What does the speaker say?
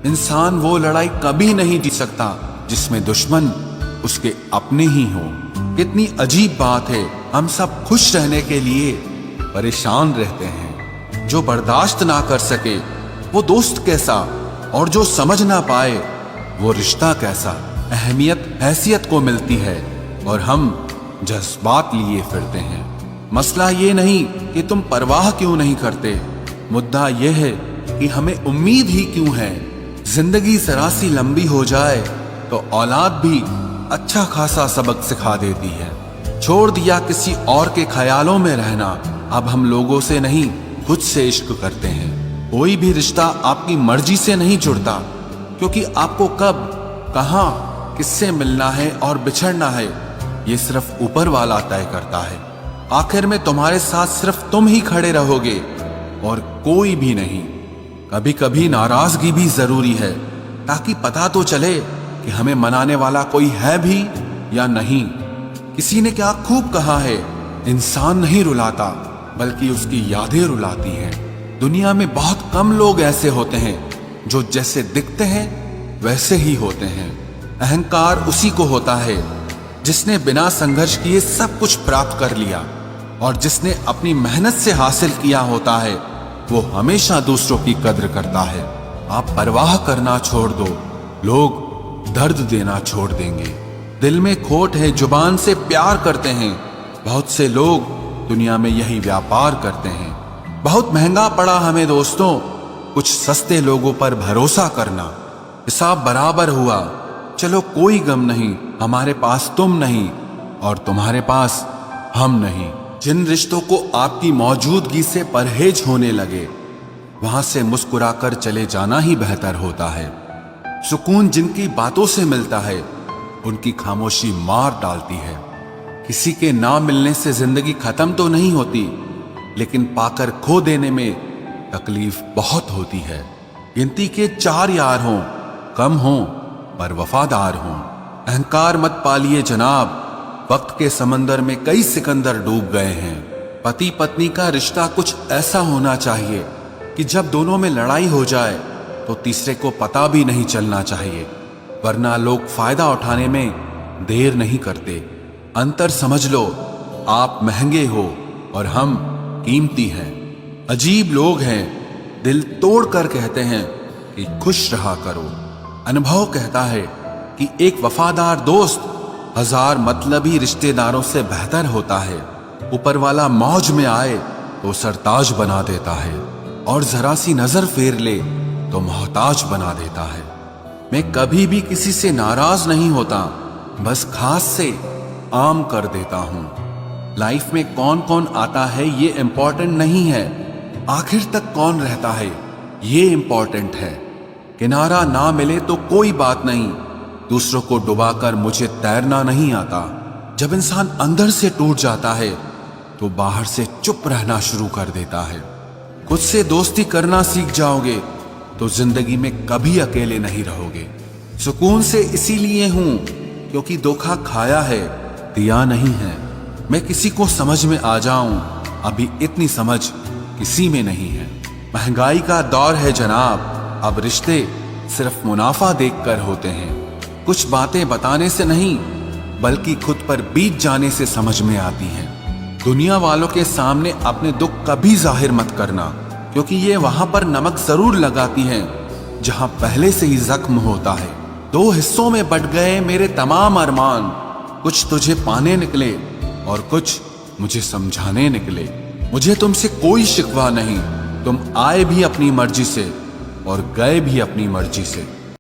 इंसान वो लड़ाई कभी नहीं जीत सकता जिसमें दुश्मन उसके अपने ही हो। कितनी अजीब बात है, हम सब खुश रहने के लिए परेशान रहते हैं। जो बर्दाश्त ना कर सके वो दोस्त कैसा, और जो समझ ना पाए वो रिश्ता कैसा। अहमियत हैसियत को मिलती है और हम जज्बात लिए फिरते हैं। मसला ये नहीं कि तुम परवाह क्यों नहीं करते, मुद्दा यह है कि हमें उम्मीद ही क्यों है। जिंदगी जरा सी लंबी हो जाए तो औलाद भी अच्छा खासा सबक सिखा देती है। छोड़ दिया किसी और के ख्यालों में रहना, अब हम लोगों से नहीं खुद से इश्क करते हैं। कोई भी रिश्ता आपकी मर्जी से नहीं जुड़ता, क्योंकि आपको कब, कहां, किससे मिलना है और बिछड़ना है ये सिर्फ ऊपर वाला तय करता है। आखिर में तुम्हारे साथ सिर्फ तुम ही खड़े रहोगे और कोई भी नहीं। कभी कभी नाराजगी भी जरूरी है, ताकि पता तो चले कि हमें मनाने वाला कोई है भी या नहीं। किसी ने क्या खूब कहा है, इंसान नहीं रुलाता बल्कि उसकी यादें रुलाती हैं। दुनिया में बहुत कम लोग ऐसे होते हैं जो जैसे दिखते हैं वैसे ही होते हैं। अहंकार उसी को होता है जिसने बिना संघर्ष किए सब कुछ प्राप्त कर लिया, और जिसने अपनी मेहनत से हासिल किया होता है वो हमेशा दूसरों की कद्र करता है। आप परवाह करना छोड़ दो, लोग दर्द देना छोड़ देंगे। दिल में खोट है, जुबान से प्यार करते हैं। बहुत से लोग दुनिया में यही व्यापार करते हैं। बहुत महंगा पड़ा हमें दोस्तों कुछ सस्ते लोगों पर भरोसा करना। हिसाब बराबर हुआ, चलो कोई गम नहीं, हमारे पास तुम नहीं और तुम्हारे पास हम नहीं। जिन रिश्तों को आपकी मौजूदगी से परहेज होने लगे, वहां से मुस्कुराकर चले जाना ही बेहतर होता है। सुकून जिनकी बातों से मिलता है उनकी खामोशी मार डालती है। किसी के ना मिलने से जिंदगी खत्म तो नहीं होती, लेकिन पाकर खो देने में तकलीफ बहुत होती है। गिनती के 4 यार हों, कम हों पर वफादार हों। अहंकार मत पालिए जनाब, वक्त के समंदर में कई सिकंदर डूब गए हैं। पति पत्नी का रिश्ता कुछ ऐसा होना चाहिए कि जब दोनों में लड़ाई हो जाए तो तीसरे को पता भी नहीं चलना चाहिए, वरना लोग फायदा उठाने में देर नहीं करते। अंतर समझ लो, आप महंगे हो और हम कीमती हैं। अजीब लोग हैं, दिल तोड़ कर कहते हैं कि खुश रहा करो। अनुभव कहता है कि एक वफादार दोस्त 1000 मतलबी रिश्तेदारों से बेहतर होता है। ऊपर वाला मौज में आए तो सरताज बना देता है, और जरा सी नजर फेर ले तो मोहताज बना देता है। मैं कभी भी किसी से नाराज नहीं होता, बस खास से आम कर देता हूं। लाइफ में कौन कौन आता है ये इंपॉर्टेंट नहीं है, आखिर तक कौन रहता है ये इंपॉर्टेंट है। किनारा ना मिले तो कोई बात नहीं, दूसरों को डुबाकर मुझे तैरना नहीं आता। जब इंसान अंदर से टूट जाता है तो बाहर से चुप रहना शुरू कर देता है। खुद से दोस्ती करना सीख जाओगे तो जिंदगी में कभी अकेले नहीं रहोगे। सुकून से इसीलिए हूं क्योंकि धोखा खाया है, दिया नहीं है। मैं किसी को समझ में आ जाऊं, अभी इतनी समझ किसी में नहीं है। महंगाई का दौर है जनाब, अब रिश्ते सिर्फ मुनाफा देखकर होते हैं। कुछ बातें बताने से नहीं बल्कि खुद पर बीत जाने से समझ में आती हैं। दुनिया वालों के सामने अपने दुख कभी जाहिर मत करना, क्योंकि ये वहां पर नमक जरूर लगाती हैं जहां पहले से ही जख्म होता है। 2 हिस्सों में बट गए मेरे तमाम अरमान, कुछ तुझे पाने निकले और कुछ मुझे समझाने निकले। मुझे तुमसे कोई शिकवा नहीं, तुम आए भी अपनी मर्जी से और गए भी अपनी मर्जी से।